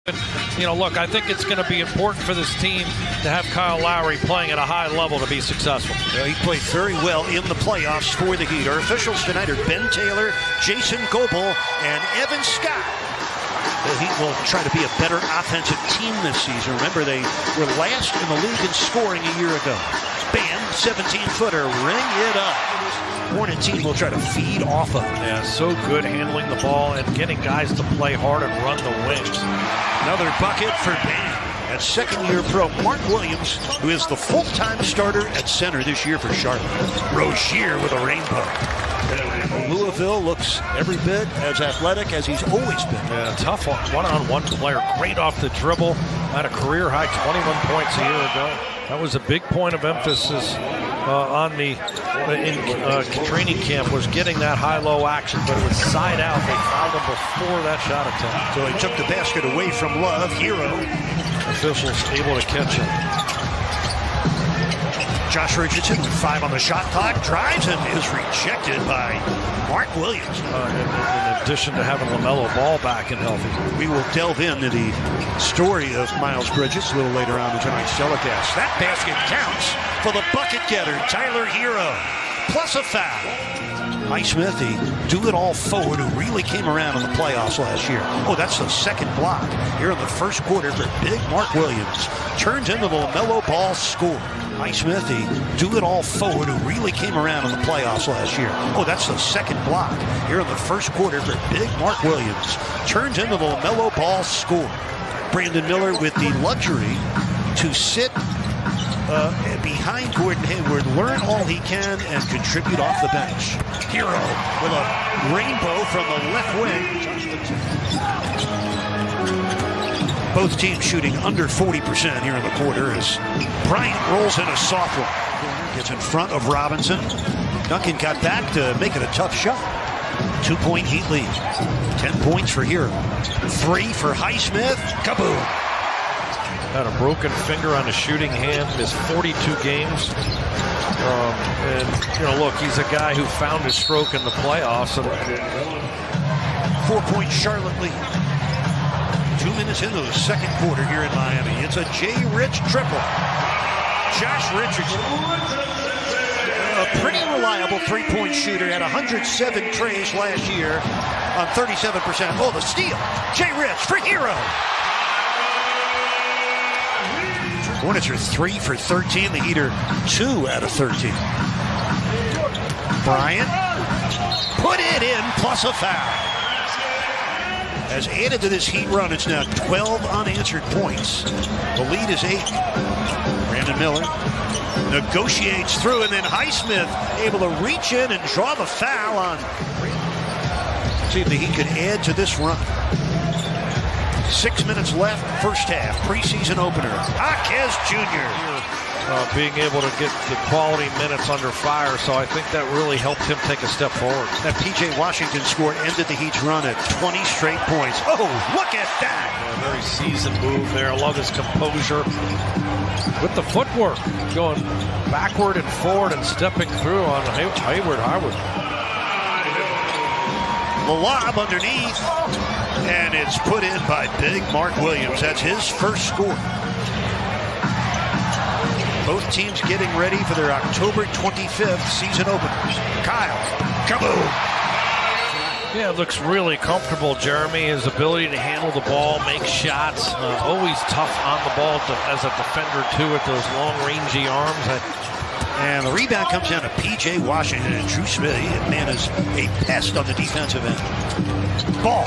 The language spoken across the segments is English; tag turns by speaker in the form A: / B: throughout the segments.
A: Look, I think it's going to be important for this team to have Kyle Lowry playing at a high level to be successful.
B: He played very well in the playoffs for the Heat. Our officials tonight are Ben Taylor, Jason Goebel, and Evan Scott. The Heat will try to be a better offensive team this season. Remember, they were last in the league in scoring a year ago. Bam, 17-footer, ring it up. Hornet team will try to feed off of.
A: Yeah, so good handling the ball and getting guys to play hard and run the wings.
B: Another bucket for Bam. At second-year pro Mark Williams, who is the full-time starter at center this year for Charlotte. Rozier with a rainbow. Louisville looks every bit as athletic as he's always been.
A: Yeah, tough one-on-one player. Great off the dribble. Had a career-high 21 points a year ago. That was a big point of emphasis in training camp, was getting that high-low action, but it was side out. They fouled him before that shot attempt.
B: So he took the basket away from Love. Hero.
A: Officials able to catch him.
B: Josh Richardson with 5 on the shot clock, drives and is rejected by Mark Williams.
A: In addition to having LaMelo Ball back and healthy.
B: We will delve into the story of Miles Bridges a little later on in tonight's telecast. That basket counts for the bucket getter, Tyler Hero, plus a foul. Highsmith, the do-it-all forward who really came around in the playoffs last year. Oh, that's the second block here in the first quarter for big Mark Williams. Turns into the LaMelo Ball score. Highsmith, the do-it-all forward who really came around in the playoffs last year. Oh, that's the second block here in the first quarter for big Mark Williams. Turns into the LaMelo Ball score. Brandon Miller with the luxury to sit behind Gordon Hayward, learn all he can, and contribute off the bench. Hero with a rainbow from the left wing. Both teams shooting under 40% here in the quarter as Bryant rolls in a soft one. Gets in front of Robinson. Duncan got back to make it a tough shot. 2-point Heat lead. 10 points for Hero. 3 for Highsmith. Kaboom!
A: Had a broken finger on his shooting hand, missed 42 games. Look, he's a guy who found his stroke in the playoffs.
B: 4-point Charlotte lead. 2 minutes into the second quarter here in Miami. It's a J. Rich triple. Josh Richardson, a pretty reliable three-point shooter, had 107 trays last year on 37%. Oh, the steal. J. Rich for Hero. Hornets are 3 for 13. The Heat are 2 out of 13. Bryant put it in, plus a foul. Has added to this Heat run. It's now 12 unanswered points. The lead is 8. Brandon Miller negotiates through, and then Highsmith able to reach in and draw the foul on. See if the Heat could add to this run. 6 minutes left, first half, preseason opener. Jaquez Jr.
A: Being able to get the quality minutes under fire, so I think that really helped him take a step forward.
B: That P.J. Washington score ended the Heat's run at 20 straight points. Oh, look at that!
A: Yeah, very seasoned move there. I love his composure. With the footwork, going backward and forward and stepping through on Hayward.
B: The lob underneath, and it's put in by big Mark Williams. That's his first score. Both teams getting ready for their October 25th season openers. Kyle, kaboom!
A: Yeah, it looks really comfortable, Jeremy. His ability to handle the ball, make shots, always tough on the ball as a defender, too, with those long, rangy arms.
B: And the rebound comes down to P.J. Washington and Drew Smith. That man is a pest on the defensive end. Ball.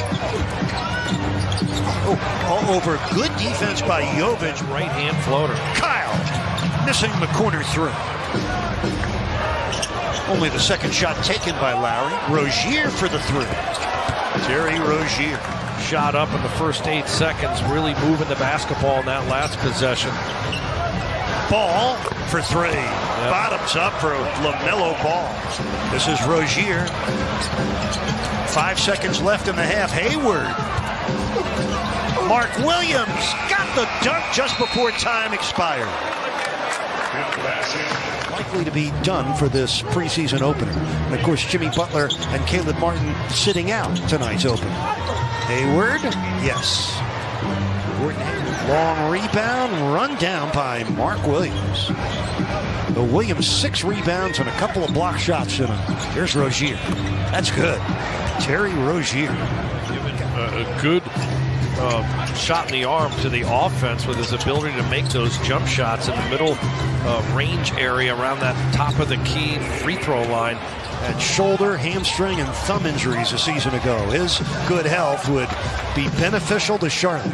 B: Oh, all over. Good defense by Jovic.
A: Right-hand floater.
B: Kyle missing the corner through. Only the second shot taken by Lowry. Rozier for the three. Terry Rozier.
A: Shot up in the first 8 seconds, really moving the basketball in that last possession.
B: Ball for 3. Yep. Bottoms up for LaMelo Ball. This is Rozier. 5 seconds left in the half. Hayward. Mark Williams got the dunk just before time expired. Likely to be done for this preseason opener. And of course, Jimmy Butler and Caleb Martin sitting out tonight's opener. Hayward, yes. Long rebound, run down by Mark Williams. The Williams 6 rebounds and a couple of block shots in him. Here's Rozier. That's good. Terry Rozier.
A: Given a good shot in the arm to the offense with his ability to make those jump shots in the middle range area around that top of the key free throw line.
B: Had shoulder, hamstring, and thumb injuries a season ago. His good health would be beneficial to Charlotte.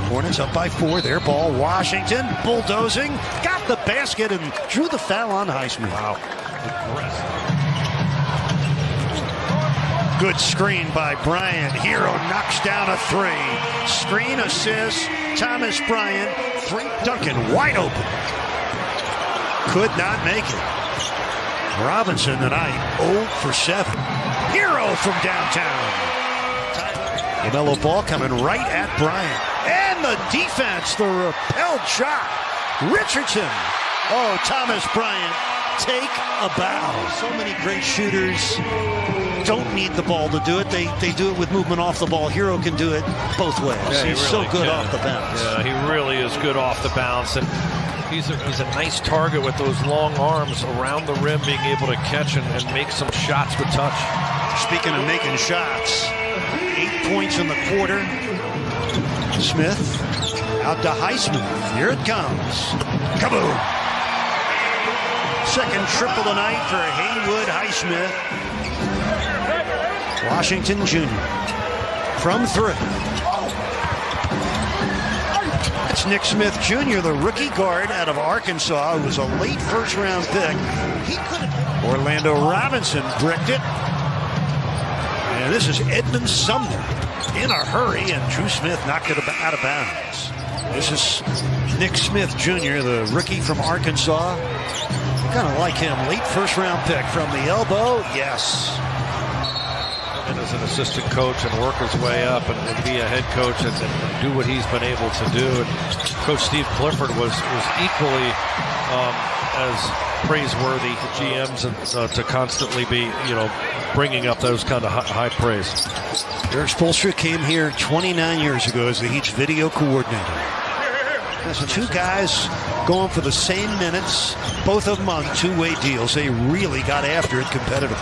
B: Hornets up by 4. Their ball. Washington bulldozing. Got the basket and drew the foul on Highsmith.
A: Wow.
B: Good screen by Bryant. Hero knocks down a 3. Screen assist. Thomas Bryant. 3. Duncan wide open. Could not make it. Robinson tonight 0 for 7. Hero from downtown. LaMelo Ball coming right at Bryant. And the defense, the repelled shot. Richardson. Oh, Thomas Bryant, take a bow. So many great shooters don't need the ball to do it. They do it with movement off the ball. Hero can do it both ways.
A: Yeah,
B: he's
A: really
B: so good
A: can.
B: off the bounce.
A: Yeah, he really is good off the bounce. And he's a nice target with those long arms around the rim, being able to catch and make some shots with touch.
B: Speaking of making shots, 8 points in the quarter. Smith out to Highsmith. Here it comes. Kaboom! Second triple tonight for Haywood Highsmith. Washington Jr. from 3. That's Nick Smith Jr., the rookie guard out of Arkansas, who was a late first-round pick. He could have. Orlando Robinson bricked it. And this is Edmund Sumner in a hurry, and Drew Smith knocked it out of bounds. This is Nick Smith Jr., the rookie from Arkansas. Kind of like him, late first-round pick from the elbow. Yes.
A: And as an assistant coach and work his way up and be a head coach and do what he's been able to do. And Coach Steve Clifford was equally as praiseworthy to GMs and to constantly be, bringing up those kind of high praise.
B: Eric Spoelstra came here 29 years ago as the Heat's video coordinator. That's 2 guys going for the same minutes, both of them on 2-way deals. They really got after it competitively.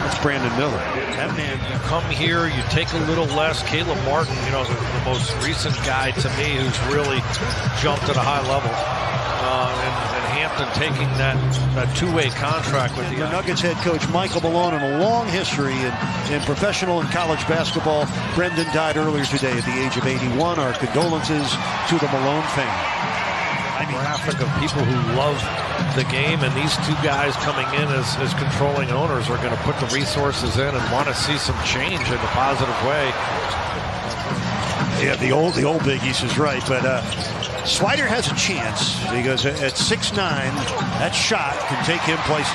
B: That's Brandon Miller.
A: That man, you come here, you take a little less. Caleb Martin, the most recent guy to me who's really jumped at a high level. And Hampton taking that 2-way contract with the
B: Nuggets head coach Michael Malone, and a long history in professional and college basketball. Brendan died earlier today at the age of 81. Our condolences to the Malone family.
A: Graphic of people who love the game, and these 2 guys coming in as controlling owners are going to put the resources in and want to see some change in a positive way.
B: Yeah, the old Big East is right, but Swider has a chance because at 6'9", that shot can take him places.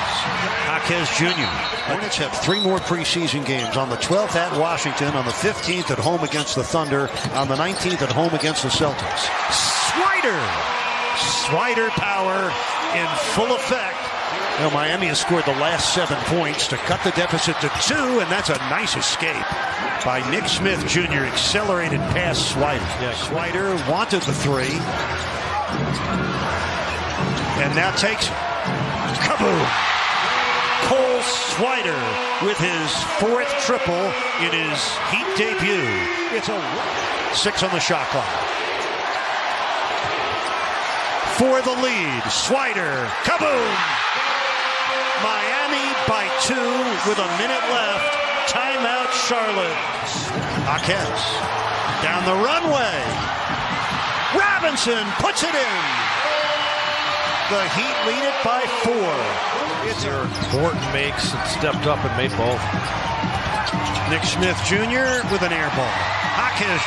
B: Jaquez Jr. Hornets have 3 more preseason games. On the 12th at Washington, on the 15th at home against the Thunder, on the 19th at home against the Celtics. Swider power in full effect. Miami has scored the last 7 points to cut the deficit to 2, and that's a nice escape by Nick Smith Jr. Accelerated past Swider.
A: Yeah,
B: Swider wanted the 3. And now takes kaboom! Cole Swider with his 4th triple in his Heat debut. It's a 6 on the shot clock. For the lead, Swider, kaboom! Miami by 2 with a minute left. Timeout, Charlotte. Jaquez down the runway. Robinson puts it in. The Heat lead it by 4. It's
A: Morton makes and stepped up and made both.
B: Nick Smith Jr. with an air ball. Jaquez.